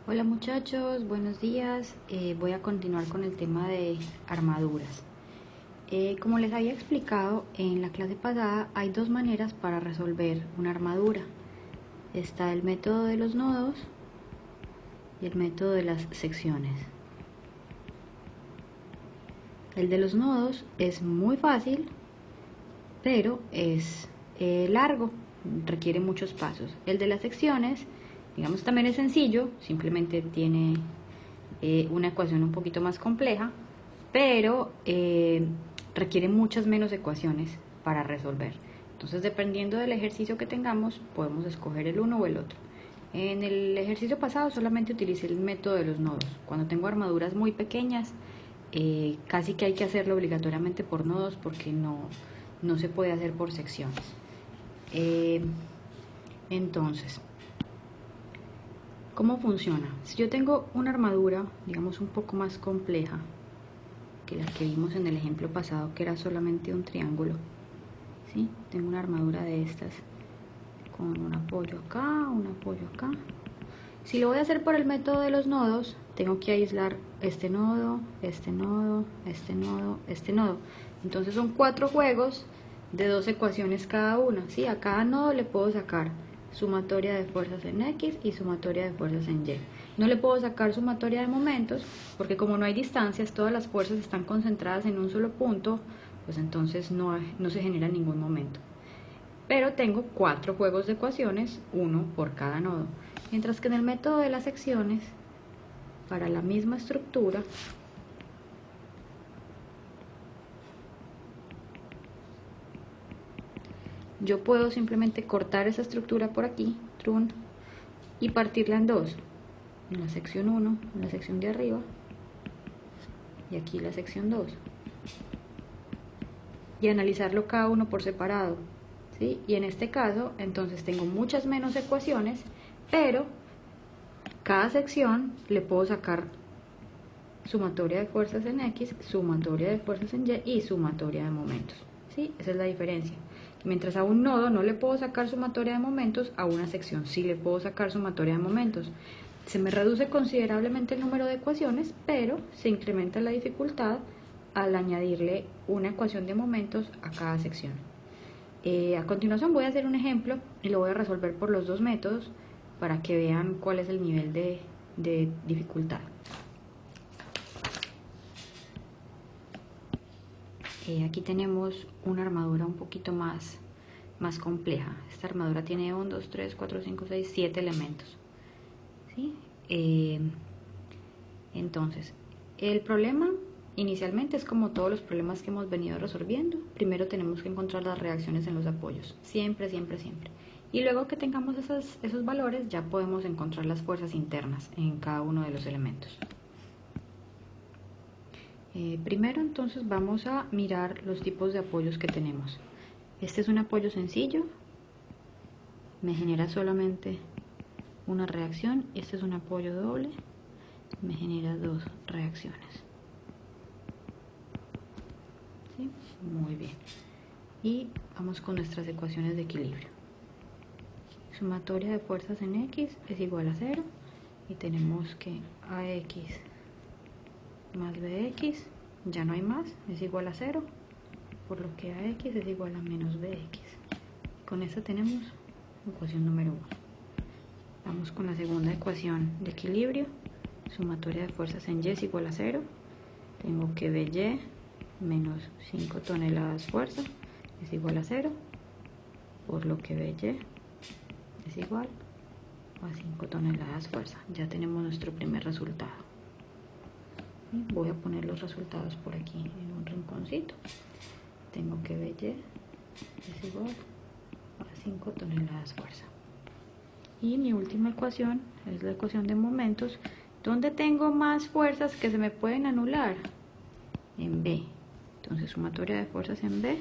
Hola muchachos, buenos días. Voy a continuar con el tema de armaduras. Como les había explicado en la clase pasada, hay dos maneras para resolver una armadura. Está el método de los nodos y el método de las secciones. El de los nodos es muy fácil, pero es largo, requiere muchos pasos. El de las secciones, digamos, también es sencillo, simplemente tiene una ecuación un poquito más compleja, pero requiere muchas menos ecuaciones para resolver. Entonces, dependiendo del ejercicio que tengamos, podemos escoger el uno o el otro. En el ejercicio pasado solamente utilicé el método de los nodos. Cuando tengo armaduras muy pequeñas, casi que hay que hacerlo obligatoriamente por nodos porque no se puede hacer por secciones. Entonces, ¿cómo funciona? Si yo tengo una armadura, digamos, un poco más compleja que la que vimos en el ejemplo pasado, que era solamente un triángulo, ¿sí? Tengo una armadura de estas con un apoyo acá, un apoyo acá. Si lo voy a hacer por el método de los nodos, tengo que aislar este nodo, este nodo, este nodo, este nodo. Entonces son 4 juegos de 2 ecuaciones cada una, ¿sí? A cada nodo le puedo sacar sumatoria de fuerzas en X y sumatoria de fuerzas en Y. No le puedo sacar sumatoria de momentos porque como no hay distancias, todas las fuerzas están concentradas en un solo punto, pues entonces no se genera ningún momento. Pero tengo 4 juegos de ecuaciones, uno por cada nodo. Mientras que en el método de las secciones, para la misma estructura, yo puedo simplemente cortar esa estructura por aquí, trun, y partirla en dos. En la sección 1, en la sección de arriba, y aquí la sección 2. Y analizarlo cada uno por separado, ¿sí? Y en este caso, entonces tengo muchas menos ecuaciones, pero cada sección le puedo sacar sumatoria de fuerzas en X, sumatoria de fuerzas en Y y sumatoria de momentos, ¿sí? Esa es la diferencia. Mientras a un nodo no le puedo sacar sumatoria de momentos, a una sección sí le puedo sacar sumatoria de momentos. Se me reduce considerablemente el número de ecuaciones, pero se incrementa la dificultad al añadirle una ecuación de momentos a cada sección. A continuación voy a hacer un ejemplo y lo voy a resolver por los dos métodos para que vean cuál es el nivel de dificultad. Aquí tenemos una armadura un poquito más compleja. Esta armadura tiene 1, 2, 3, 4, 5, 6, 7 elementos, ¿sí? Entonces, el problema inicialmente es como todos los problemas que hemos venido resolviendo. Primero tenemos que encontrar las reacciones en los apoyos, siempre, siempre, siempre. Y luego que tengamos esos valores, ya podemos encontrar las fuerzas internas en cada uno de los elementos. Primero entonces vamos a mirar los tipos de apoyos que tenemos. Este es un apoyo sencillo, me genera solamente una reacción, y este es un apoyo doble, me genera 2 reacciones. ¿Sí? Muy bien. Y vamos con nuestras ecuaciones de equilibrio. Sumatoria de fuerzas en X es igual a 0 y tenemos que AX más BX, ya no hay más, es igual a 0, por lo que AX es igual a menos BX. Con esto tenemos ecuación número 1. Vamos con la segunda ecuación de equilibrio. Sumatoria de fuerzas en Y es igual a 0. Tengo que BY menos 5 toneladas fuerza es igual a 0, por lo que BY es igual a 5 toneladas fuerza. Ya tenemos nuestro primer resultado. Voy a poner los resultados por aquí en un rinconcito. Tengo que BY es igual a 5 toneladas fuerza. Y mi última ecuación es la ecuación de momentos, donde tengo más fuerzas que se me pueden anular en B. Entonces sumatoria de fuerzas en B,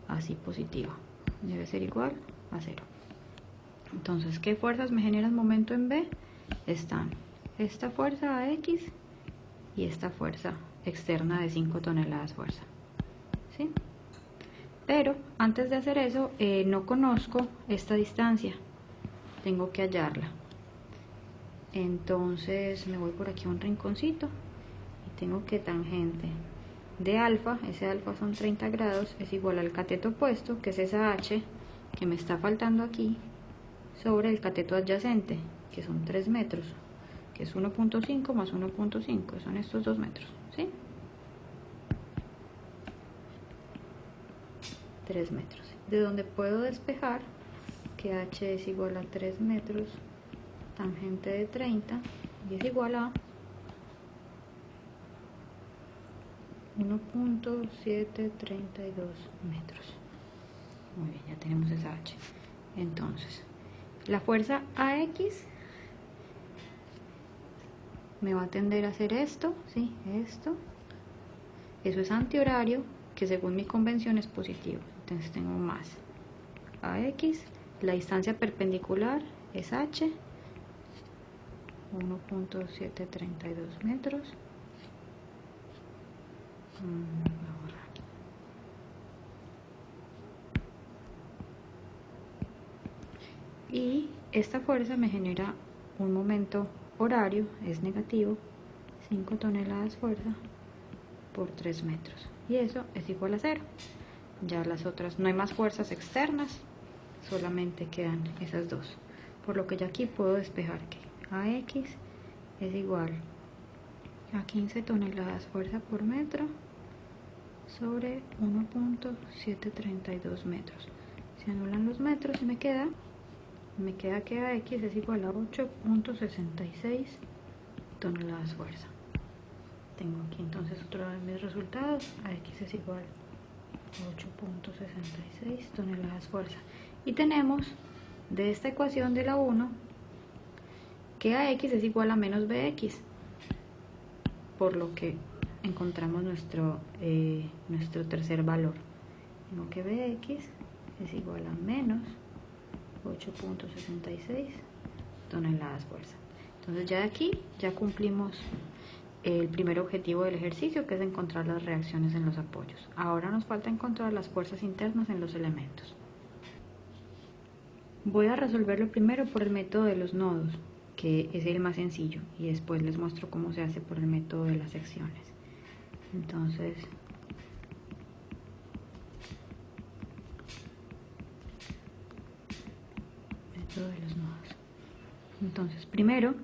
así positiva, debe ser igual a 0. Entonces, ¿qué fuerzas me generan momento en B? Están esta fuerza AX y esta fuerza externa de 5 toneladas fuerza, ¿sí? Pero antes de hacer eso, no conozco esta distancia, tengo que hallarla. Entonces me voy por aquí a un rinconcito y tengo que tangente de alfa, ese alfa son 30 grados, es igual al cateto opuesto, que es esa h que me está faltando aquí, sobre el cateto adyacente, que son 3 metros, que es 1.5 más 1.5, son estos 2 metros, ¿sí? 3 metros, de donde puedo despejar que h es igual a 3 metros, tangente de 30, y es igual a 1.732 metros. Muy bien, ya tenemos esa h. Entonces, la fuerza AX me va a tender a hacer esto, ¿sí? Esto. Eso es antihorario, que según mi convención es positivo. Entonces tengo más AX, la distancia perpendicular es h, 1.732 metros. Y esta fuerza me genera un momento horario, es negativo, 5 toneladas fuerza por 3 metros, y eso es igual a 0. Ya las otras, no hay más fuerzas externas, solamente quedan esas dos, por lo que ya aquí puedo despejar que AX es igual a 15 toneladas fuerza por metro sobre 1.732 metros. Se anulan los metros y me queda que AX es igual a 8.66 toneladas fuerza. Tengo aquí entonces otra vez mis resultados. AX es igual a 8.66 toneladas fuerza. Y tenemos de esta ecuación de la 1 que AX es igual a menos BX, por lo que encontramos nuestro tercer valor. Tengo que BX es igual a menos 8.66 toneladas fuerza. Entonces ya de aquí ya cumplimos el primer objetivo del ejercicio, que es encontrar las reacciones en los apoyos. Ahora nos falta encontrar las fuerzas internas en los elementos. Voy a resolverlo primero por el método de los nodos, que es el más sencillo, y después les muestro cómo se hace por el método de las secciones. Entonces, método de los nodos. Entonces, primero,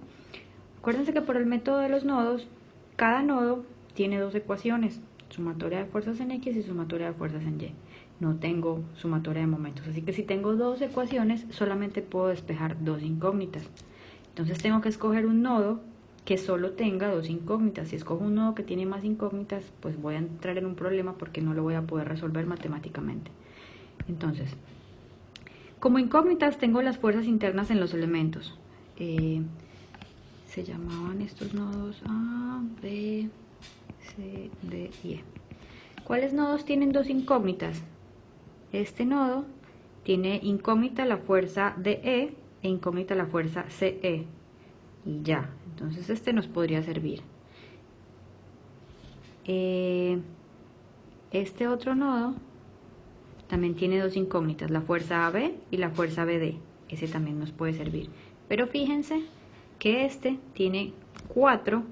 acuérdense que por el método de los nodos, cada nodo tiene dos ecuaciones, sumatoria de fuerzas en X y sumatoria de fuerzas en Y. No tengo sumatoria de momentos, así que si tengo dos ecuaciones, solamente puedo despejar dos incógnitas. Entonces tengo que escoger un nodo que solo tenga dos incógnitas. Si escojo un nodo que tiene más incógnitas, pues voy a entrar en un problema porque no lo voy a poder resolver matemáticamente. Entonces, como incógnitas tengo las fuerzas internas en los elementos. Se llamaban estos nodos A, B, C, D y E. ¿Cuáles nodos tienen dos incógnitas? Este nodo tiene incógnita la fuerza DE e incógnita la fuerza CE. Y ya, entonces este nos podría servir. Este otro nodo también tiene dos incógnitas, la fuerza AB y la fuerza BD. Ese también nos puede servir. Pero fíjense que este tiene cuatro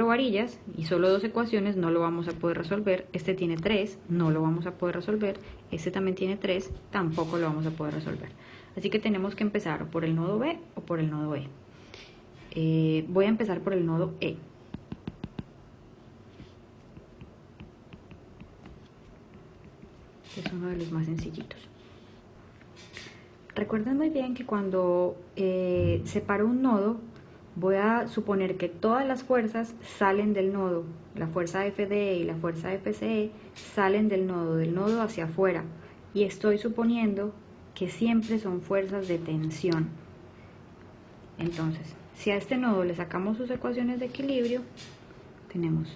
varillas y solo dos ecuaciones, no lo vamos a poder resolver. Este tiene 3, no lo vamos a poder resolver. Este también tiene 3, tampoco lo vamos a poder resolver. Así que tenemos que empezar o por el nodo B o por el nodo E. Voy a empezar por el nodo E. Que es uno de los más sencillitos. Recuerden muy bien que cuando separo un nodo, voy a suponer que todas las fuerzas salen del nodo. La fuerza FDE y la fuerza FCE salen del nodo hacia afuera. Y estoy suponiendo que siempre son fuerzas de tensión. Entonces, si a este nodo le sacamos sus ecuaciones de equilibrio, tenemos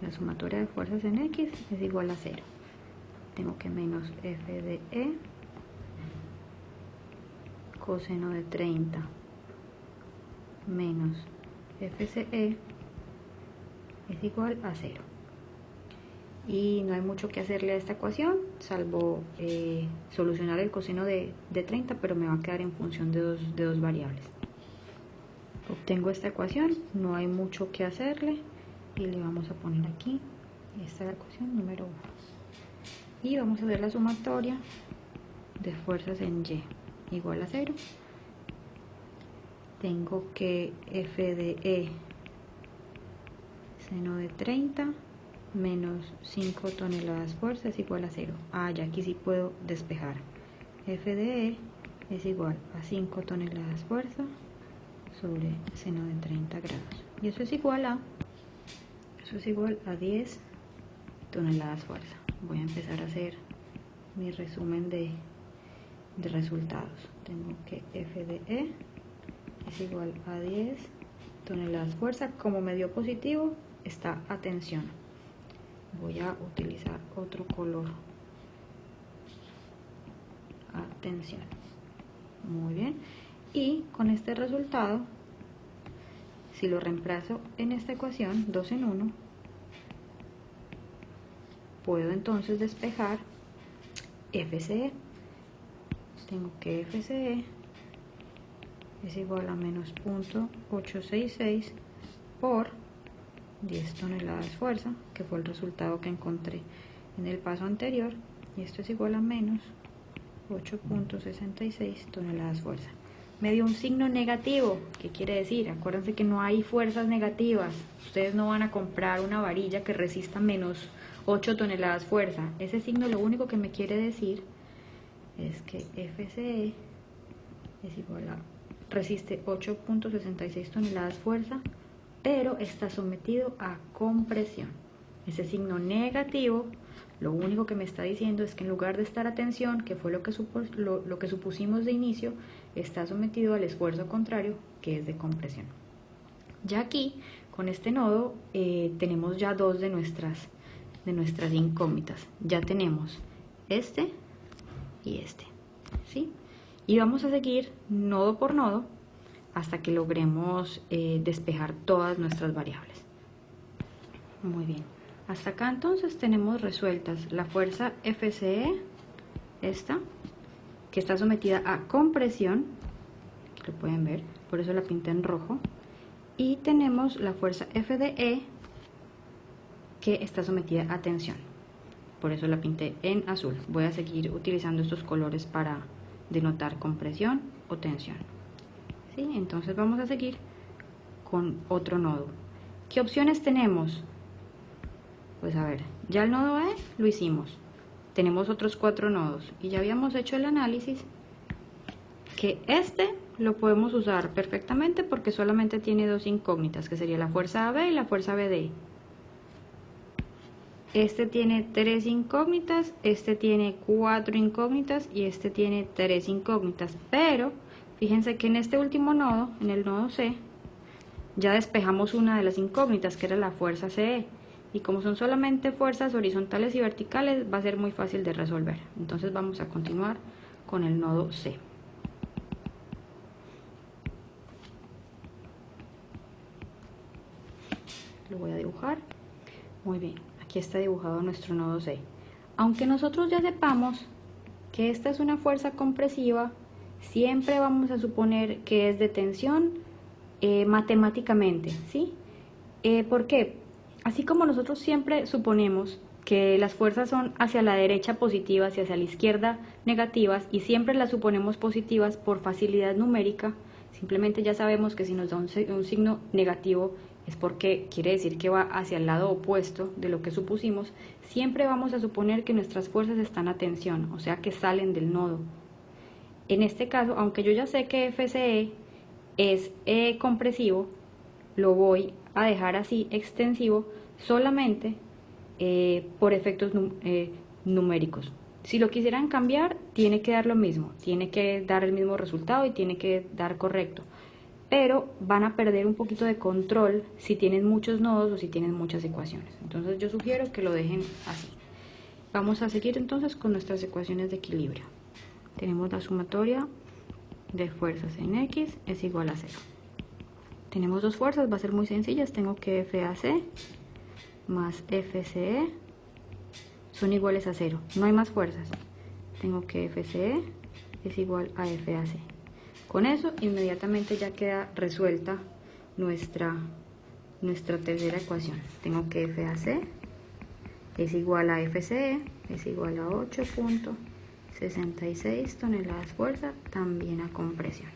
la sumatoria de fuerzas en X es igual a 0. Tengo que menos FDE coseno de 30 menos FCE es igual a 0. Y no hay mucho que hacerle a esta ecuación, salvo solucionar el coseno de 30, pero me va a quedar en función de dos variables. tengo esta ecuación, no hay mucho que hacerle y le vamos a poner aquí, esta es la ecuación número 1. Y vamos a hacer la sumatoria de fuerzas en Y igual a 0. Tengo que F de E seno de 30 menos 5 toneladas fuerza es igual a 0. Ya aquí sí puedo despejar. F de E es igual a 5 toneladas fuerza sobre seno de 30 grados. Y eso es igual a 10 toneladas fuerza. Voy a empezar a hacer mi resumen de resultados. Tengo que F de E es igual a 10 toneladas fuerza. Como me dio positivo, está a tensión. Voy a utilizar otro color. A tensión. Muy bien. Y con este resultado, si lo reemplazo en esta ecuación, 2 en 1, puedo entonces despejar FCE. Tengo que FCE es igual a menos 0.866 por 10 toneladas fuerza, que fue el resultado que encontré en el paso anterior, y esto es igual a menos 8.66 toneladas fuerza. Me dio un signo negativo. ¿Qué quiere decir? Acuérdense que no hay fuerzas negativas. Ustedes no van a comprar una varilla que resista menos 8 toneladas fuerza. Ese signo lo único que me quiere decir es que FCE es igual a, resiste 8.66 toneladas fuerza, pero está sometido a compresión. Ese signo negativo lo único que me está diciendo es que en lugar de estar a tensión, que fue lo que supusimos de inicio, está sometido al esfuerzo contrario, que es de compresión. Ya aquí, con este nodo, tenemos ya dos de nuestras incógnitas. Ya tenemos este y este, ¿sí? Y vamos a seguir nodo por nodo hasta que logremos despejar todas nuestras variables. Muy bien. Hasta acá entonces tenemos resueltas la fuerza FCE, esta, que está sometida a compresión, lo pueden ver, por eso la pinté en rojo, y tenemos la fuerza FDE, que está sometida a tensión, por eso la pinté en azul. Voy a seguir utilizando estos colores para denotar compresión o tensión. ¿Sí? Entonces vamos a seguir con otro nodo. ¿Qué opciones tenemos? Pues a ver, ya el nodo E lo hicimos. Tenemos otros 4 nodos y ya habíamos hecho el análisis que este lo podemos usar perfectamente porque solamente tiene dos incógnitas, que sería la fuerza AB y la fuerza BD. Este tiene 3 incógnitas, este tiene 4 incógnitas y este tiene 3 incógnitas. Pero fíjense que en este último nodo, en el nodo C, ya despejamos una de las incógnitas, que era la fuerza CE. Y como son solamente fuerzas horizontales y verticales, va a ser muy fácil de resolver. Entonces vamos a continuar con el nodo C. Lo voy a dibujar. Muy bien, aquí está dibujado nuestro nodo C. Aunque nosotros ya sepamos que esta es una fuerza compresiva, siempre vamos a suponer que es de tensión matemáticamente, ¿sí? ¿Por qué? Así como nosotros siempre suponemos que las fuerzas son hacia la derecha positivas y hacia la izquierda negativas, y siempre las suponemos positivas por facilidad numérica, simplemente ya sabemos que si nos da un signo negativo es porque quiere decir que va hacia el lado opuesto de lo que supusimos. Siempre vamos a suponer que nuestras fuerzas están a tensión, o sea que salen del nodo. En este caso, aunque yo ya sé que FCE es compresivo, lo voy a dejar así extensivo solamente por efectos numéricos. Si lo quisieran cambiar, tiene que dar lo mismo, tiene que dar el mismo resultado y tiene que dar correcto, pero van a perder un poquito de control si tienen muchos nodos o si tienen muchas ecuaciones. Entonces yo sugiero que lo dejen así. Vamos a seguir entonces con nuestras ecuaciones de equilibrio. Tenemos la sumatoria de fuerzas en X es igual a 0. Tenemos dos fuerzas, va a ser muy sencillas. Tengo que FAC más FCE son iguales a 0. No hay más fuerzas. Tengo que FCE es igual a FAC. Con eso inmediatamente ya queda resuelta nuestra tercera ecuación. Tengo que FAC es igual a FCE, es igual a 8.66 toneladas fuerza, también a compresión.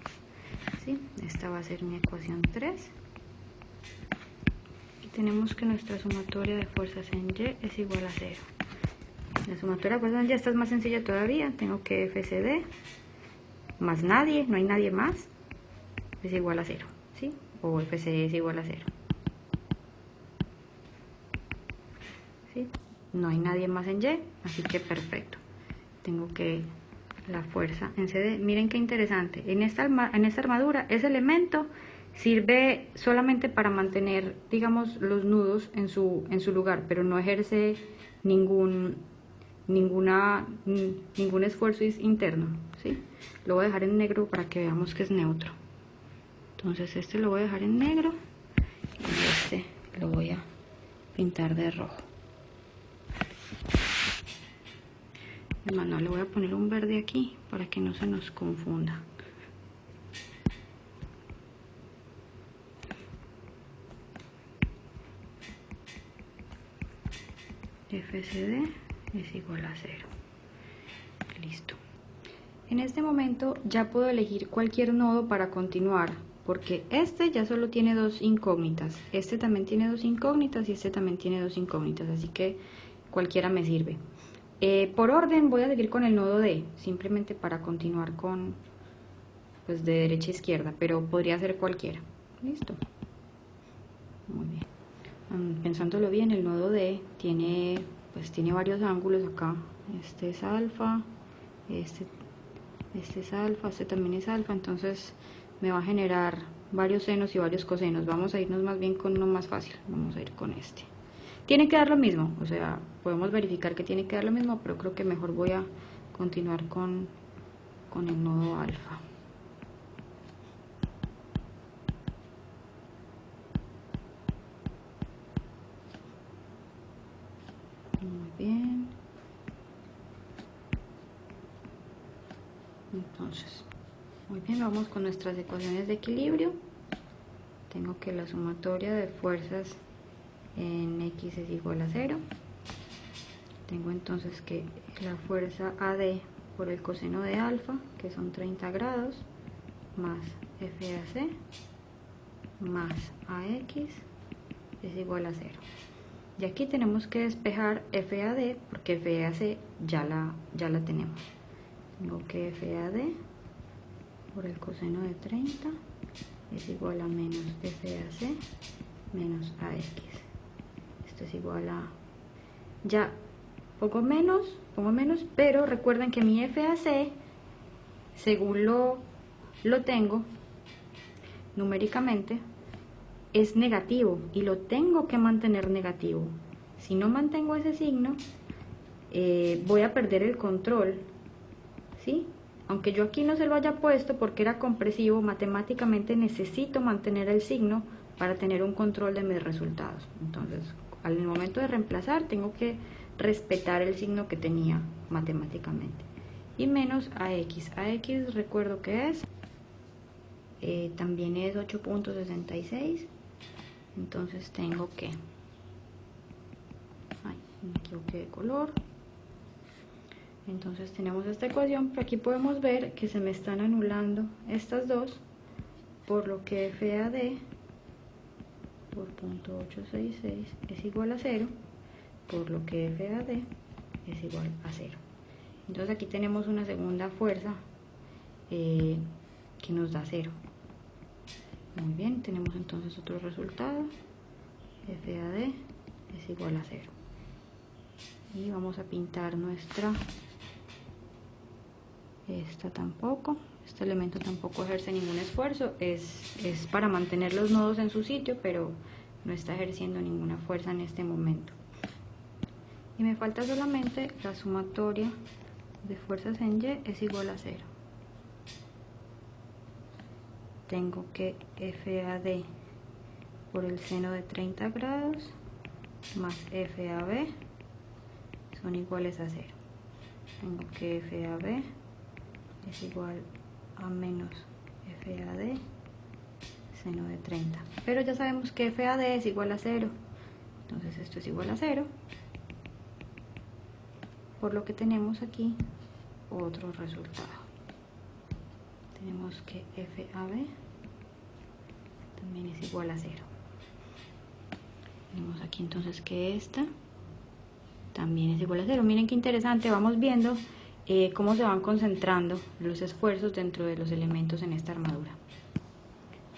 ¿Sí? Esta va a ser mi ecuación 3. Y tenemos que nuestra sumatoria de fuerzas en Y es igual a 0. La sumatoria de fuerzas en Y, esta es más sencilla todavía. Tengo que FCD más nadie, no hay nadie más, es igual a 0. ¿Sí? O FCE es igual a 0. ¿Sí? No hay nadie más en Y, así que perfecto. Tengo que la fuerza en CD, miren qué interesante, en esta armadura ese elemento sirve solamente para mantener, digamos, los nudos en su lugar, pero no ejerce ningún esfuerzo interno, ¿sí? Lo voy a dejar en negro para que veamos que es neutro. Entonces este lo voy a dejar en negro y este lo voy a pintar de rojo. Además, le voy a poner un verde aquí para que no se nos confunda. FCD es igual a 0. Listo. En este momento ya puedo elegir cualquier nodo para continuar, porque este ya solo tiene dos incógnitas, este también tiene dos incógnitas y este también tiene dos incógnitas, así que cualquiera me sirve. Por orden voy a seguir con el nodo D, simplemente para continuar con, pues, de derecha a izquierda, pero podría ser cualquiera. Listo. Muy bien. Pensándolo bien, el nodo D tiene varios ángulos acá. Este es alfa, este es alfa, este también es alfa, entonces me va a generar varios senos y varios cosenos. Vamos a irnos más bien con uno más fácil, vamos a ir con este. Tiene que dar lo mismo, o sea, podemos verificar que tiene que dar lo mismo, pero creo que mejor voy a continuar con el nodo alfa. Muy bien. Entonces, muy bien, vamos con nuestras ecuaciones de equilibrio. Tengo que la sumatoria de fuerzas en X es igual a 0. Tengo entonces que la fuerza AD por el coseno de alfa, que son 30 grados, más FAC más AX es igual a 0. Y aquí tenemos que despejar FAD porque FAC ya la tenemos. Tengo que FAD por el coseno de 30 es igual a menos FAC menos AX. Esto es igual a, ya pongo menos, pero recuerden que mi FAC, según lo tengo numéricamente, es negativo y lo tengo que mantener negativo. Si no mantengo ese signo, voy a perder el control, ¿sí? Aunque yo aquí no se lo haya puesto porque era compresivo, matemáticamente necesito mantener el signo para tener un control de mis resultados. Entonces, al momento de reemplazar, tengo que respetar el signo que tenía matemáticamente. Y menos AX. AX recuerdo que es, también es 8.66. Entonces tengo que, me equivoqué de color. Entonces tenemos esta ecuación, pero aquí podemos ver que se me están anulando estas dos, por lo que FAD por 0.866 es igual a 0, por lo que FAD es igual a 0. Entonces aquí tenemos una segunda fuerza que nos da 0. Muy bien, tenemos entonces otro resultado. FAD es igual a 0. Y vamos a pintar nuestra, este elemento tampoco ejerce ningún esfuerzo, es para mantener los nodos en su sitio, pero no está ejerciendo ninguna fuerza en este momento. Y me falta solamente la sumatoria de fuerzas en Y es igual a 0. Tengo que FAD por el seno de 30 grados más FAB son iguales a 0. Tengo que FAB es igual a menos FAD seno de 30. Pero ya sabemos que FAD es igual a 0. Entonces esto es igual a 0. Por lo que tenemos aquí otro resultado. Tenemos que FAB también es igual a 0. Tenemos aquí entonces que esta también es igual a 0. Miren qué interesante, vamos viendo cómo se van concentrando los esfuerzos dentro de los elementos en esta armadura.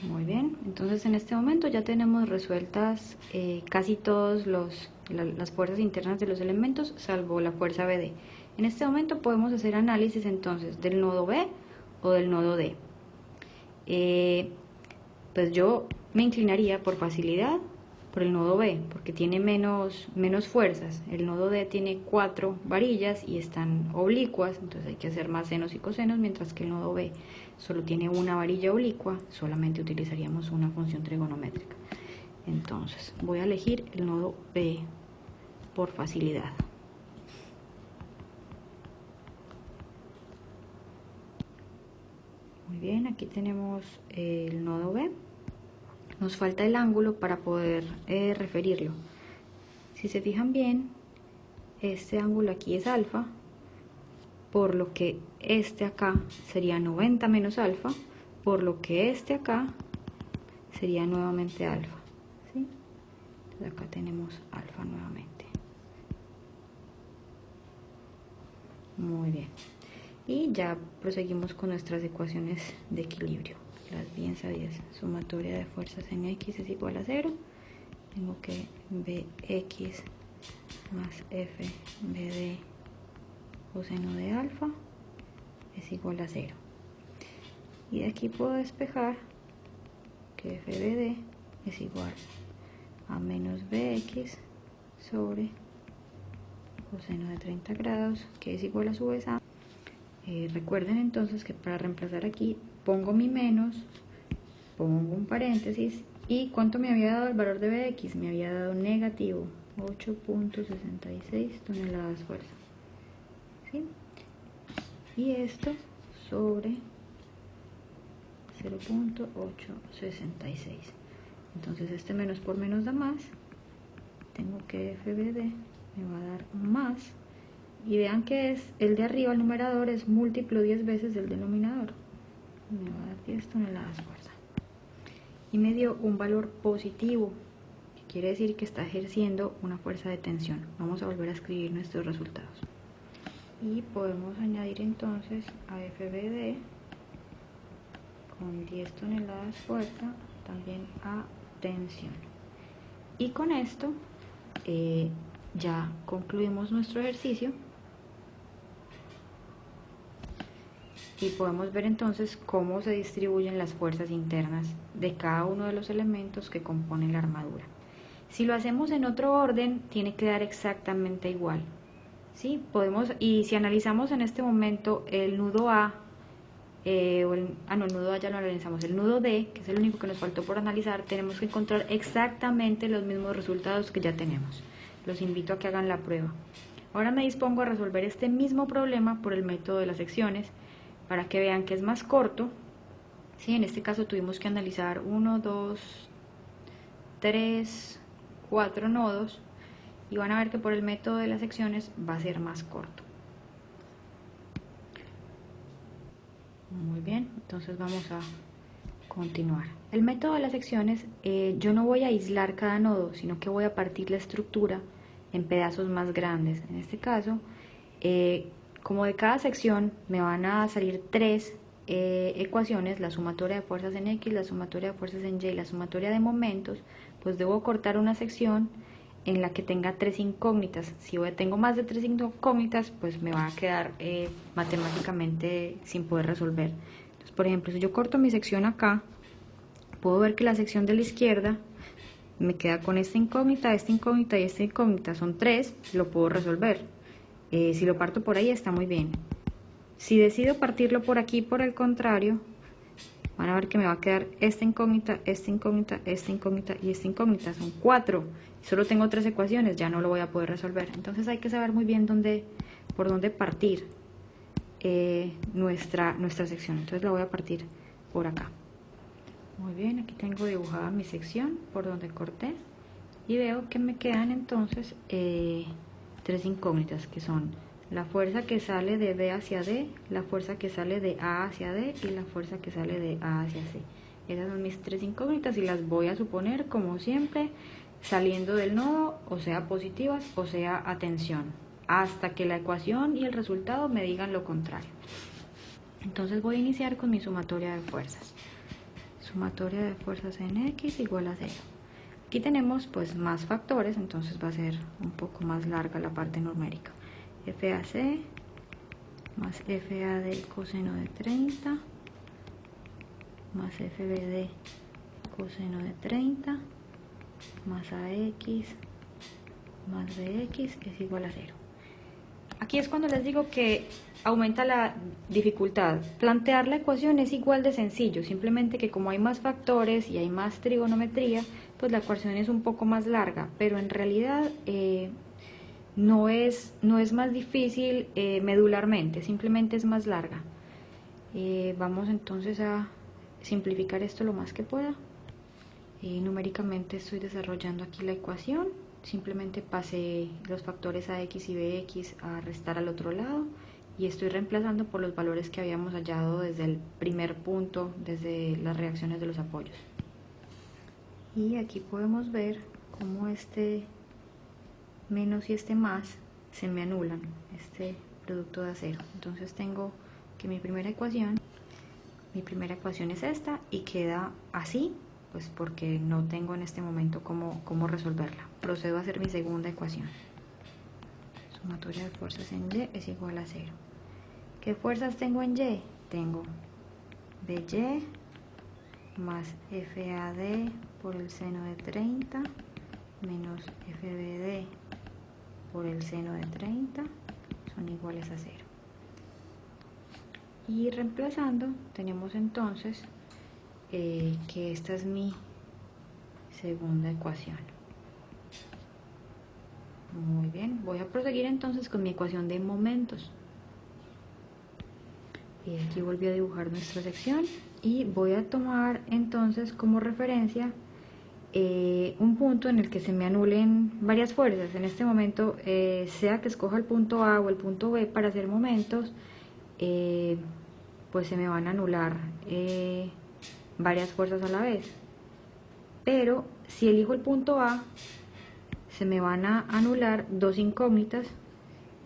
Muy bien, entonces en este momento ya tenemos resueltas casi todas las fuerzas internas de los elementos, salvo la fuerza BD. En este momento podemos hacer análisis entonces del nodo B o del nodo D. Pues yo me inclinaría por facilidad por el nodo B, porque tiene menos fuerzas. El nodo D tiene 4 varillas y están oblicuas, entonces hay que hacer más senos y cosenos, mientras que el nodo B solo tiene una varilla oblicua, solamente utilizaríamos una función trigonométrica. Entonces voy a elegir el nodo B por facilidad. Muy bien, aquí tenemos el nodo B. Nos falta el ángulo para poder referirlo. Si se fijan bien, este ángulo aquí es alfa, por lo que este acá sería 90 menos alfa, por lo que este acá sería nuevamente alfa, ¿sí? Entonces acá tenemos alfa nuevamente. Muy bien. Y ya proseguimos con nuestras ecuaciones de equilibrio. Las bien sabidas, sumatoria de fuerzas en X es igual a 0. Tengo que Bx más F BD coseno de alfa es igual a 0. Y de aquí puedo despejar que FBD es igual a menos Bx sobre coseno de 30 grados, que es igual a su vez a... recuerden entonces que para reemplazar aquí pongo mi menos, pongo un paréntesis, y ¿cuánto me había dado el valor de Bx? Me había dado negativo 8.66 toneladas fuerza, ¿sí? Y esto sobre 0.866. Entonces este menos por menos da más. Tengo que FBD me va a dar más. Y vean que es el de arriba, el numerador, es múltiplo 10 veces del denominador. Me va a dar 10 toneladas fuerza. Y me dio un valor positivo, que quiere decir que está ejerciendo una fuerza de tensión. Vamos a volver a escribir nuestros resultados. Y podemos añadir entonces a FBD con 10 toneladas fuerza también a tensión. Y con esto ya concluimos nuestro ejercicio. Y podemos ver entonces cómo se distribuyen las fuerzas internas de cada uno de los elementos que componen la armadura. Si lo hacemos en otro orden, tiene que dar exactamente igual, ¿sí? Y si analizamos en este momento el nudo A, el nudo A ya lo analizamos, el nudo D, que es el único que nos faltó por analizar, tenemos que encontrar exactamente los mismos resultados que ya tenemos. Los invito a que hagan la prueba. Ahora me dispongo a resolver este mismo problema por el método de las secciones, para que vean que es más corto, ¿sí? En este caso tuvimos que analizar 1, 2, 3, 4 nodos, y van a ver que por el método de las secciones va a ser más corto. Muy bien, entonces vamos a continuar. El método de las secciones, yo no voy a aislar cada nodo, sino que voy a partir la estructura en pedazos más grandes. En este caso, como de cada sección me van a salir 3 ecuaciones, la sumatoria de fuerzas en X, la sumatoria de fuerzas en Y y la sumatoria de momentos, pues debo cortar una sección en la que tenga 3 incógnitas. Si tengo más de 3 incógnitas, pues me va a quedar matemáticamente sin poder resolver. Entonces, por ejemplo, si yo corto mi sección acá, puedo ver que la sección de la izquierda me queda con esta incógnita y esta incógnita, son 3, lo puedo resolver. Si lo parto por ahí está muy bien. Si decido partirlo por aquí, por el contrario, van a ver que me va a quedar esta incógnita, esta incógnita, esta incógnita y esta incógnita. Son 4. Solo tengo 3 ecuaciones, ya no lo voy a poder resolver. Entonces hay que saber muy bien por dónde partir nuestra sección. Entonces la voy a partir por acá. Muy bien, aquí tengo dibujada mi sección por donde corté y veo que me quedan entonces tres incógnitas, que son la fuerza que sale de B hacia D, la fuerza que sale de A hacia D y la fuerza que sale de A hacia C. Esas son mis tres incógnitas y las voy a suponer como siempre saliendo del nodo, o sea positivas o sea a tensión, hasta que la ecuación y el resultado me digan lo contrario. Entonces voy a iniciar con mi sumatoria de fuerzas. Sumatoria de fuerzas en X igual a 0. Aquí tenemos pues más factores, entonces va a ser un poco más larga la parte numérica. FAC más FAD coseno de 30 más FBD coseno de 30 más AX más BX es igual a 0. Aquí es cuando les digo que aumenta la dificultad. Plantear la ecuación es igual de sencillo, simplemente que como hay más factores y hay más trigonometría, pues la ecuación es un poco más larga, pero en realidad no es más difícil medularmente, simplemente es más larga. Vamos entonces a simplificar esto lo más que pueda. Numéricamente estoy desarrollando aquí la ecuación. Simplemente pasé los factores AX y BX a restar al otro lado y estoy reemplazando por los valores que habíamos hallado desde el primer punto, desde las reacciones de los apoyos. Y aquí podemos ver cómo este menos y este más se me anulan, este producto de acero. Entonces tengo que mi primera ecuación es esta y queda así, pues porque no tengo en este momento cómo resolverla. Procedo a hacer mi segunda ecuación. Sumatoria de fuerzas en Y es igual a 0. ¿Qué fuerzas tengo en Y? Tengo BY más FAD por el seno de 30 menos FBD por el seno de 30 son iguales a 0. Y reemplazando tenemos entonces que esta es mi segunda ecuación. Muy bien, voy a proseguir entonces con mi ecuación de momentos. Y aquí volví a dibujar nuestra sección y voy a tomar entonces como referencia un punto en el que se me anulen varias fuerzas. En este momento, sea que escoja el punto A o el punto B para hacer momentos, pues se me van a anular varias fuerzas a la vez. Pero si elijo el punto A, se me van a anular dos incógnitas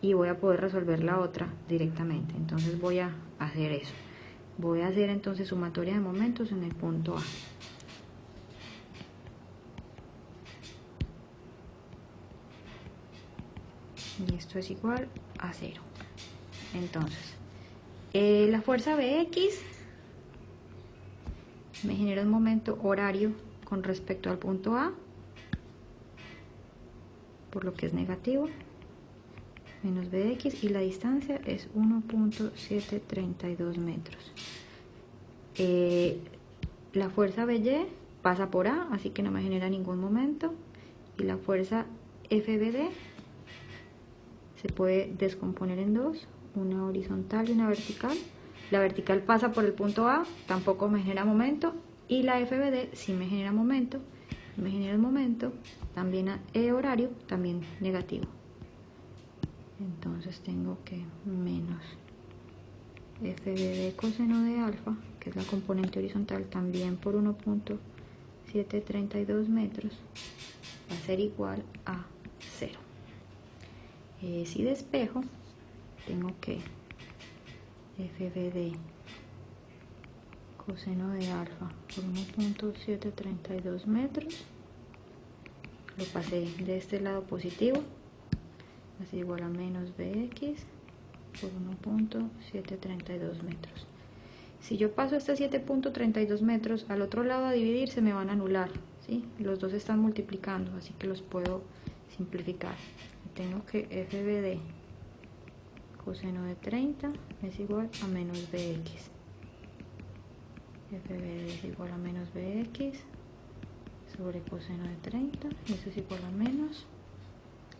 y voy a poder resolver la otra directamente. Entonces voy a hacer eso. Voy a hacer entonces sumatoria de momentos en el punto A. Y esto es igual a 0. Entonces, la fuerza Bx me genera un momento horario con respecto al punto A, por lo que es negativo, menos Bx, y la distancia es 1.732 metros. La fuerza By pasa por A, así que no me genera ningún momento, y la fuerza FBD se puede descomponer en dos, una horizontal y una vertical. La vertical pasa por el punto A, tampoco me genera momento, y la FBD sí me genera momento, también a horario, también negativo. Entonces tengo que menos FBD coseno de alfa, que es la componente horizontal, también por 1.732 metros, va a ser igual a 0. Si despejo, tengo que FBD coseno de alfa por 1.732 metros, lo pasé de este lado positivo, es igual a menos Bx por 1.732 metros. Si yo paso este 7.32 metros al otro lado a dividir, se me van a anular, ¿sí? Los dos están multiplicando, así que los puedo simplificar. Tengo que FBD coseno de 30 es igual a menos Bx. FBD es igual a menos Bx sobre coseno de 30, eso es igual a menos.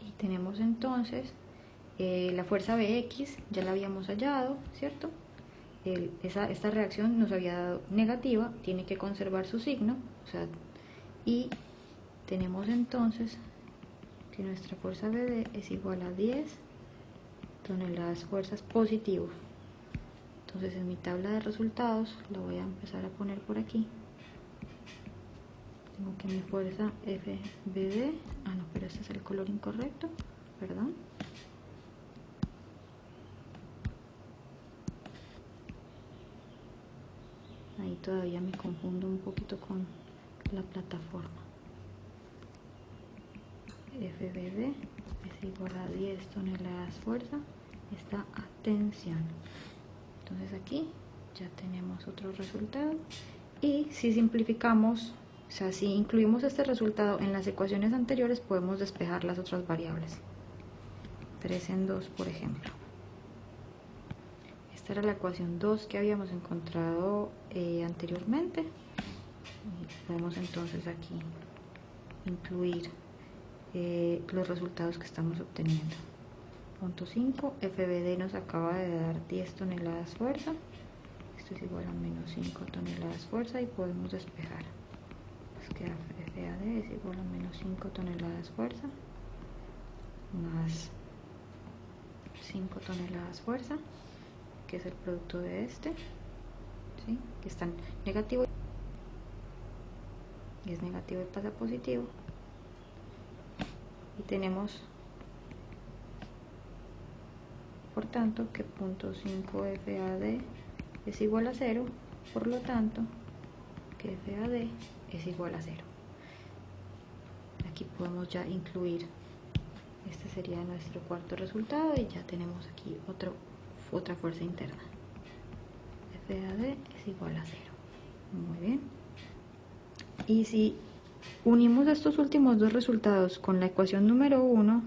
Y tenemos entonces la fuerza Bx, ya la habíamos hallado, ¿cierto? esta reacción nos había dado negativa, tiene que conservar su signo, o sea, y tenemos entonces que nuestra fuerza BD es igual a 10 toneladas fuerzas positivo. Entonces en mi tabla de resultados la voy a empezar a poner por aquí. Tengo que mi fuerza FBD, no, pero este es el color incorrecto, perdón. Ahí todavía me confundo un poquito con la plataforma. FBD es igual a 10 toneladas fuerza, está a tensión. Entonces aquí ya tenemos otro resultado, y si simplificamos, o sea, si incluimos este resultado en las ecuaciones anteriores, podemos despejar las otras variables. 3 en 2, por ejemplo. Esta era la ecuación 2 que habíamos encontrado anteriormente. Y podemos entonces aquí incluir los resultados que estamos obteniendo. Punto 5, FBD nos acaba de dar 10 toneladas fuerza. Esto es igual a menos 5 toneladas fuerza, y podemos despejar. Nos queda FAD es igual a menos 5 toneladas fuerza más 5 toneladas fuerza, que es el producto de este, ¿sí? Que está negativo y es negativo y pasa a positivo, y tenemos por tanto que punto 5 FAD es igual a 0, por lo tanto que FAD es igual a 0. Aquí podemos ya incluir, este sería nuestro cuarto resultado, y ya tenemos aquí otra fuerza interna. FAD es igual a 0. Muy bien. Y si unimos estos últimos dos resultados con la ecuación número 1,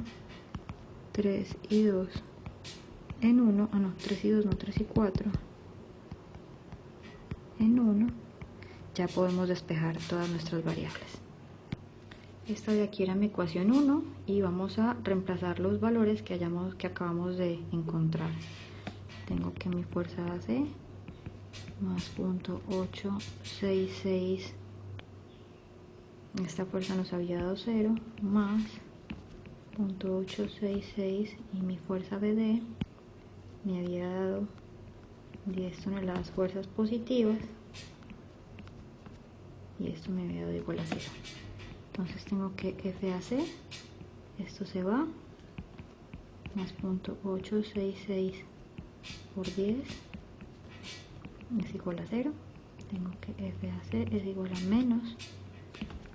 3 y 2 en 1, 3 y 2 no, 3 y 4 en 1, ya podemos despejar todas nuestras variables. Esta de aquí era mi ecuación 1, y vamos a reemplazar los valores que acabamos de encontrar. Tengo que mi fuerza AC más punto 866, esta fuerza nos había dado 0, más punto 866, y mi fuerza BD me había dado 10 toneladas fuerzas positivas, y esto me había dado igual a 0. Entonces tengo que FAC, esto se va, más punto 866 por 10 es igual a 0. Tengo que FAC es igual a menos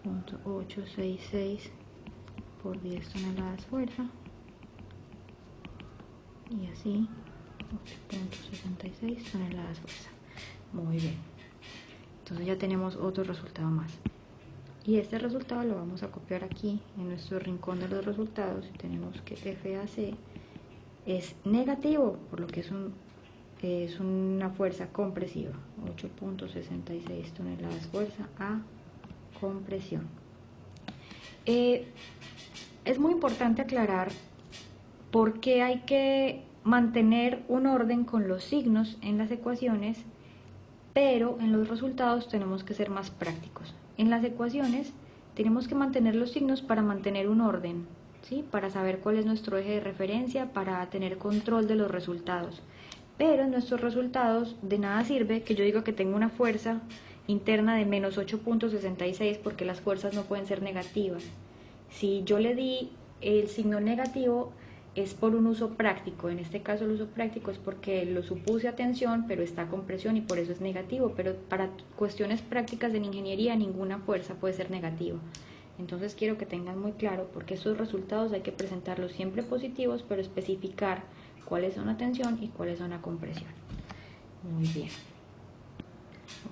punto 866 por 10 toneladas fuerza, y así 8.66 toneladas fuerza. Muy bien, entonces ya tenemos otro resultado más, y este resultado lo vamos a copiar aquí en nuestro rincón de los resultados. Tenemos que FAC es negativo, por lo que es una fuerza compresiva, 8.66 toneladas fuerza a compresión. Es muy importante aclarar por qué hay que mantener un orden con los signos en las ecuaciones, pero en los resultados tenemos que ser más prácticos. En las ecuaciones tenemos que mantener los signos para mantener un orden, ¿sí? Para saber cuál es nuestro eje de referencia, para tener control de los resultados. Pero en nuestros resultados de nada sirve que yo diga que tengo una fuerza interna de menos 8.66, porque las fuerzas no pueden ser negativas. Si yo le di el signo negativo, es por un uso práctico. En este caso el uso práctico es porque lo supuse a tensión, pero está a compresión, y por eso es negativo. Pero para cuestiones prácticas en ingeniería, ninguna fuerza puede ser negativa. Entonces quiero que tengan muy claro, porque esos resultados hay que presentarlos siempre positivos, pero especificar cuáles son a tensión y cuáles son a compresión. Muy bien.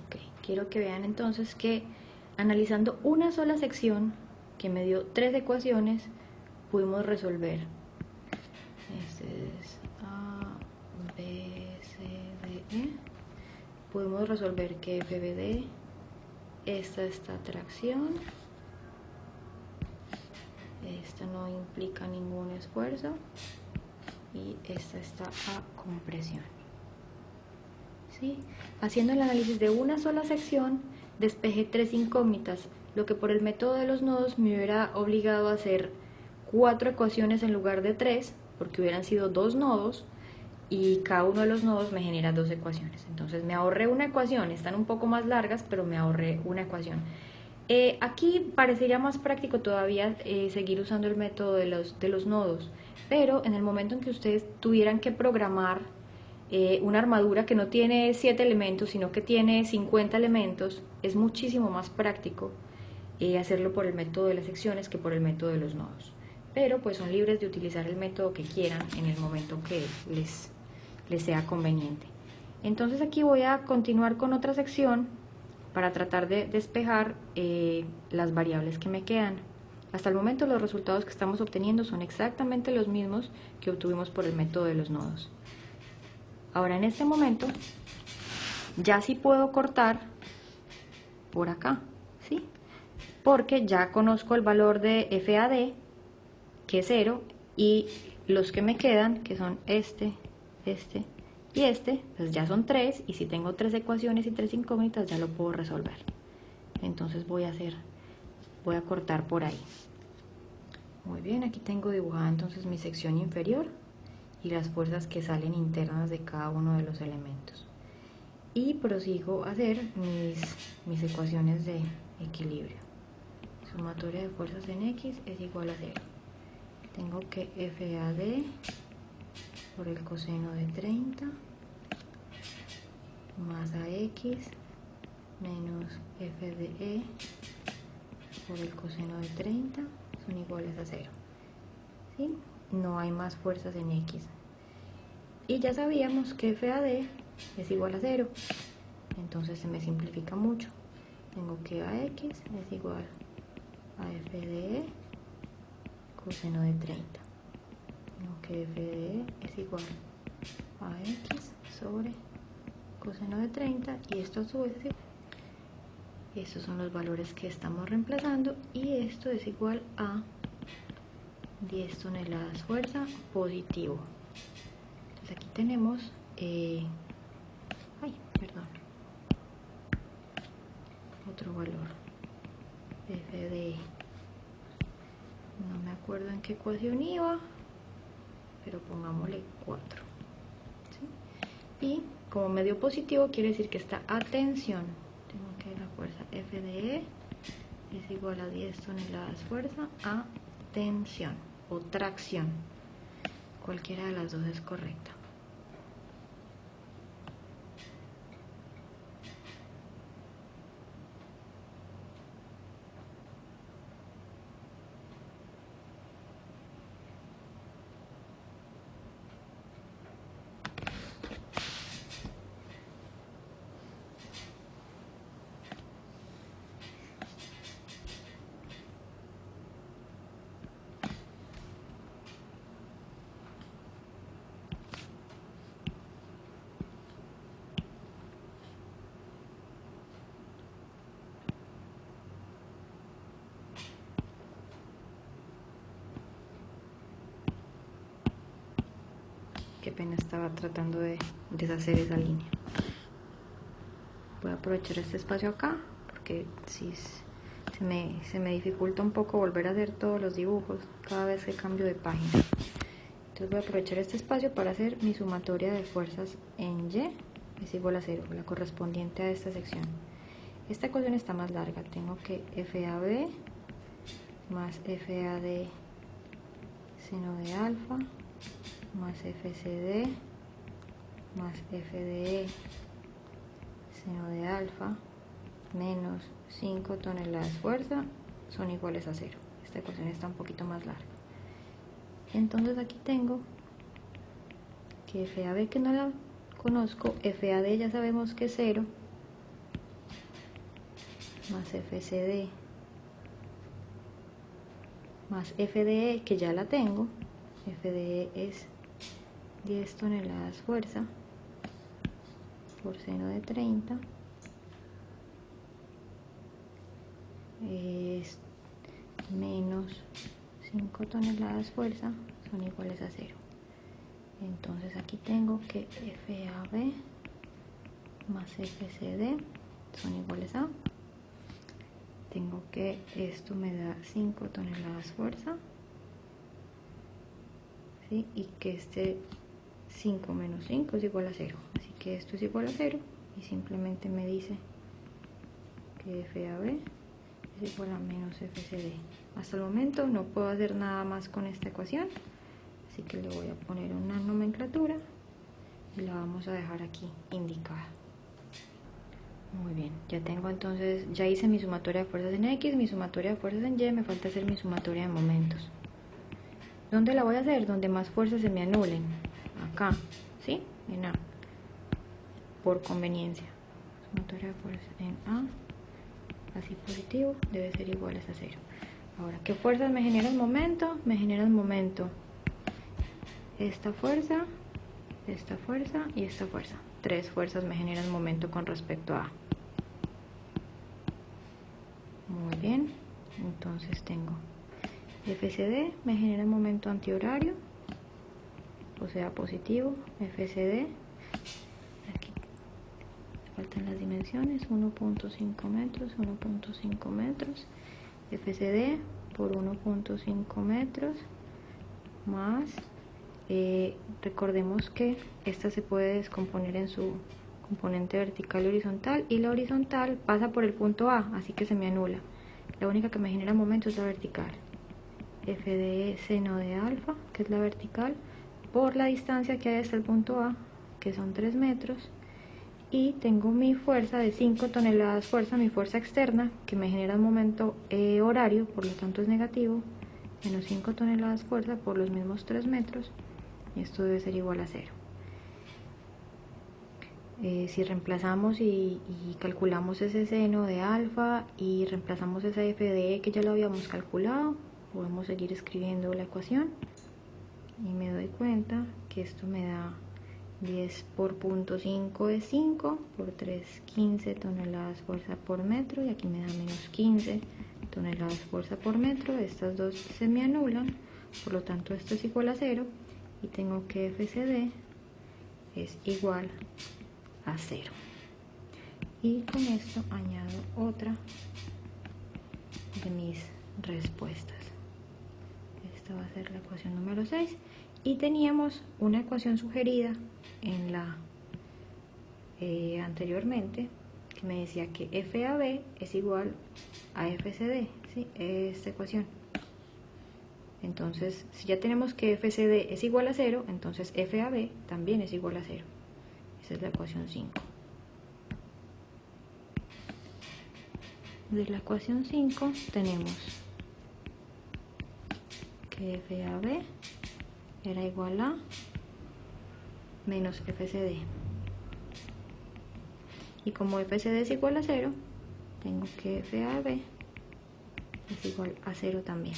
Ok, quiero que vean entonces que analizando una sola sección que me dio 3 ecuaciones, pudimos resolver. Este es A, B, C, D, E. Pudimos resolver que FBD, esta está tracción, esta no implica ningún esfuerzo, y esta está a compresión. ¿Sí? ¿sí? Haciendo el análisis de una sola sección, despejé 3 incógnitas, lo que por el método de los nodos me hubiera obligado a hacer 4 ecuaciones en lugar de 3, porque hubieran sido 2 nodos, y cada uno de los nodos me genera 2 ecuaciones. Entonces me ahorré una ecuación, están un poco más largas, pero me ahorré una ecuación. Aquí parecería más práctico todavía seguir usando el método de los nodos, pero en el momento en que ustedes tuvieran que programar una armadura que no tiene 7 elementos, sino que tiene 50 elementos, es muchísimo más práctico hacerlo por el método de las secciones que por el método de los nodos. Pero pues son libres de utilizar el método que quieran en el momento que les sea conveniente. Entonces aquí voy a continuar con otra sección para tratar de despejar las variables que me quedan. Hasta el momento los resultados que estamos obteniendo son exactamente los mismos que obtuvimos por el método de los nodos. Ahora en este momento ya sí puedo cortar por acá, ¿sí? Porque ya conozco el valor de FAD, que es 0, y los que me quedan, que son este y este, pues ya son 3, y si tengo 3 ecuaciones y 3 incógnitas ya lo puedo resolver. Entonces voy a cortar por ahí. Muy bien, aquí tengo dibujada entonces mi sección inferior y las fuerzas que salen internas de cada uno de los elementos. Y prosigo a hacer mis ecuaciones de equilibrio. Sumatoria de fuerzas en X es igual a 0. Tengo que FAD por el coseno de 30 más AX menos FDE por el coseno de 30 son iguales a 0. ¿Sí? No hay más fuerzas en X. Y ya sabíamos que FAD es igual a 0. Entonces se me simplifica mucho. Tengo que AX es igual a FDE coseno de 30. Tengo que FDE es igual a X sobre coseno de 30, y esto a su vez es igual. Estos son los valores que estamos reemplazando, y esto es igual a 10 toneladas fuerza positivo. Entonces aquí tenemos otro valor, FDE. No me acuerdo en qué ecuación iba, pero pongámosle 4. ¿Sí? Y como me dio positivo, quiere decir que está a tensión. Tengo que la fuerza FDE es igual a 10 toneladas fuerza a tensión o tracción. Cualquiera de las dos es correcta. Qué pena, estaba tratando de deshacer esa línea. Voy a aprovechar este espacio acá, porque si se me dificulta un poco volver a hacer todos los dibujos cada vez que cambio de página. Entonces voy a aprovechar este espacio para hacer mi sumatoria de fuerzas en Y es igual a 0, la correspondiente a esta sección. Esta ecuación está más larga. Tengo que FAB más FAD seno de alfa más FCD más FDE seno de alfa menos 5 toneladas fuerza son iguales a 0. Esta ecuación está un poquito más larga. Entonces aquí tengo que FAB, que no la conozco, FAD ya sabemos que es 0, más FCD más FDE, que ya la tengo. FDE es 10 toneladas fuerza por seno de 30 es menos 5 toneladas fuerza son iguales a 0. Entonces aquí tengo que FAB más FCD son iguales a, tengo que esto me da 5 toneladas fuerza, ¿sí? Y que este 5 menos 5 es igual a 0, así que esto es igual a 0 y simplemente me dice que FAB es igual a menos FCD. Hasta el momento no puedo hacer nada más con esta ecuación, así que le voy a poner una nomenclatura y la vamos a dejar aquí indicada. Muy bien, ya tengo entonces, ya hice mi sumatoria de fuerzas en X, mi sumatoria de fuerzas en Y, me falta hacer mi sumatoria de momentos. ¿Dónde la voy a hacer? Donde más fuerzas se me anulen, acá, ¿sí? En A, por conveniencia. Sumatoria de fuerzas en A, así positivo, debe ser iguales a 0. Ahora, ¿qué fuerzas me genera el momento? Me genera el momento esta fuerza y esta fuerza. 3 fuerzas me generan el momento con respecto a A. Muy bien, entonces tengo FCD me genera el momento antihorario, o sea positivo. FCD, aquí faltan las dimensiones, 1.5 metros, 1.5 metros, FCD por 1.5 metros más, recordemos que esta se puede descomponer en su componente vertical y horizontal, y la horizontal pasa por el punto A, así que se me anula. La única que me genera momento es la vertical. FD seno de alfa, que es la vertical, por la distancia que hay hasta el punto A, que son 3 metros, y tengo mi fuerza de 5 toneladas fuerza, mi fuerza externa, que me genera un momento horario, por lo tanto es negativo, menos 5 toneladas fuerza por los mismos 3 metros, y esto debe ser igual a 0. Si reemplazamos y calculamos ese seno de alfa y reemplazamos esa FDE que ya lo habíamos calculado, podemos seguir escribiendo la ecuación y me doy cuenta que esto me da 10 por punto 5 es 5, por 3 15 toneladas fuerza por metro, y aquí me da menos 15 toneladas fuerza por metro. Estas dos se me anulan, por lo tanto esto es igual a 0 y tengo que FCD es igual a 0. Y con esto añado otra de mis respuestas. Esta va a ser la ecuación número 6, y teníamos una ecuación sugerida en la anteriormente que me decía que FAB es igual a FCD, ¿sí? Esta ecuación. Entonces, si ya tenemos que FCD es igual a 0, entonces FAB también es igual a 0. Esa es la ecuación 5. De la ecuación 5 tenemos que FAB era igual a menos FCD. Y como FCD es igual a 0, tengo que FAB es igual a 0 también.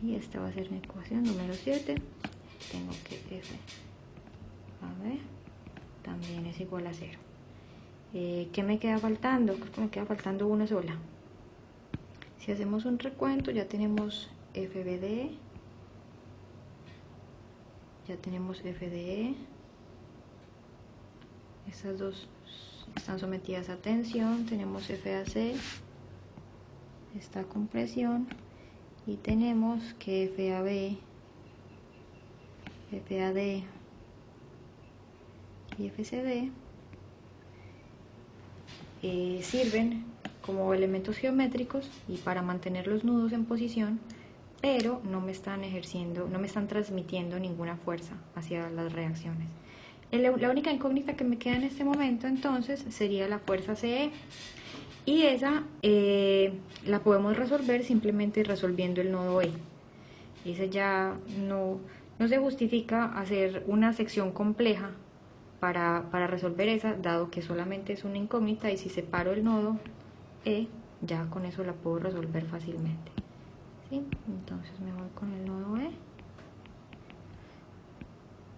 Y esta va a ser mi ecuación número 7. Tengo que FAB también es igual a 0. ¿Qué me queda faltando? Creo que me queda faltando una sola. Si hacemos un recuento, ya tenemos FBD, ya tenemos FDE. Estas dos están sometidas a tensión. Tenemos FAC, está con presión, y tenemos que FAB, FAD y FCD sirven como elementos geométricos y para mantener los nudos en posición, pero no me están transmitiendo ninguna fuerza hacia las reacciones. La única incógnita que me queda en este momento entonces sería la fuerza CE, y esa la podemos resolver simplemente resolviendo el nodo E. Ese ya no se justifica hacer una sección compleja para resolver esa, dado que solamente es una incógnita, y si separo el nodo E, ya con eso la puedo resolver fácilmente, ¿sí? Entonces me voy con el nodo E.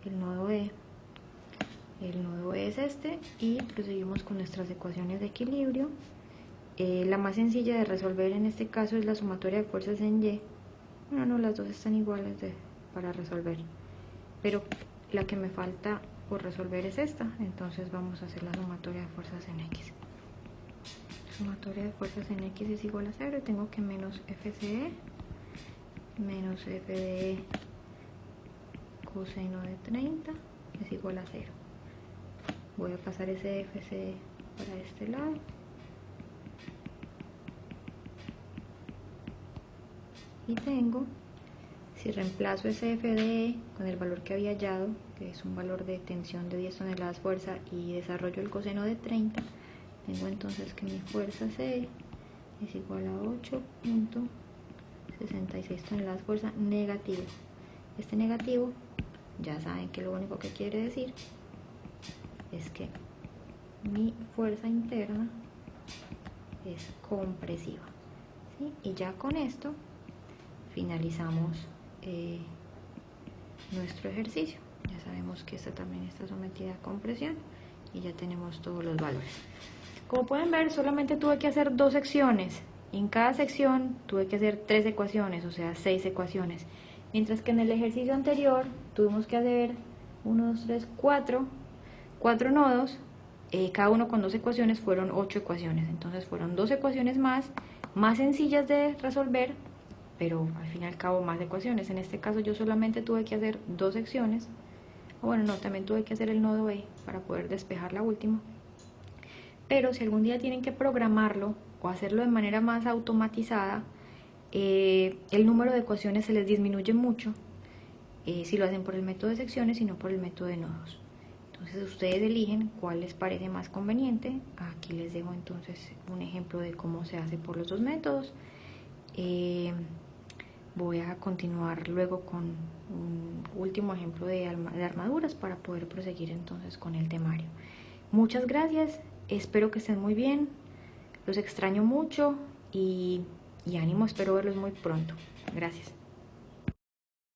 El nodo E es este, y proseguimos con nuestras ecuaciones de equilibrio. La más sencilla de resolver en este caso es la sumatoria de fuerzas en Y. Bueno, no, las dos están iguales para resolver, pero la que me falta por resolver es esta, entonces vamos a hacer la sumatoria de fuerzas en X. Sumatoria de fuerzas en X es igual a 0 y tengo que menos FCE menos FDE coseno de 30 es igual a 0. Voy a pasar ese FCE para este lado. Y tengo, si reemplazo ese FDE con el valor que había hallado, que es un valor de tensión de 10 toneladas fuerza y desarrollo el coseno de 30, tengo entonces que mi fuerza C es igual a 8.66 toneladas fuerza negativo. Este negativo, ya saben que lo único que quiere decir es que mi fuerza interna es compresiva, ¿sí? Y ya con esto finalizamos nuestro ejercicio. Ya sabemos que esta también está sometida a compresión y ya tenemos todos los valores. Como pueden ver, solamente tuve que hacer 2 secciones. En cada sección tuve que hacer 3 ecuaciones, o sea 6 ecuaciones. Mientras que en el ejercicio anterior tuvimos que hacer 1, 2, 3, 4 nodos, cada uno con 2 ecuaciones, fueron 8 ecuaciones. Entonces fueron 2 ecuaciones más sencillas de resolver, pero al fin y al cabo más ecuaciones. En este caso yo solamente tuve que hacer 2 secciones. Bueno, no, también tuve que hacer el nodo E para poder despejar la última. Pero si algún día tienen que programarlo o hacerlo de manera más automatizada, el número de ecuaciones se les disminuye mucho si lo hacen por el método de secciones y no por el método de nodos. Entonces ustedes eligen cuál les parece más conveniente. Aquí les dejo entonces un ejemplo de cómo se hace por los 2 métodos. Voy a continuar luego con un último ejemplo de armaduras para poder proseguir entonces con el temario. Muchas gracias, espero que estén muy bien, los extraño mucho y ánimo, espero verlos muy pronto. Gracias.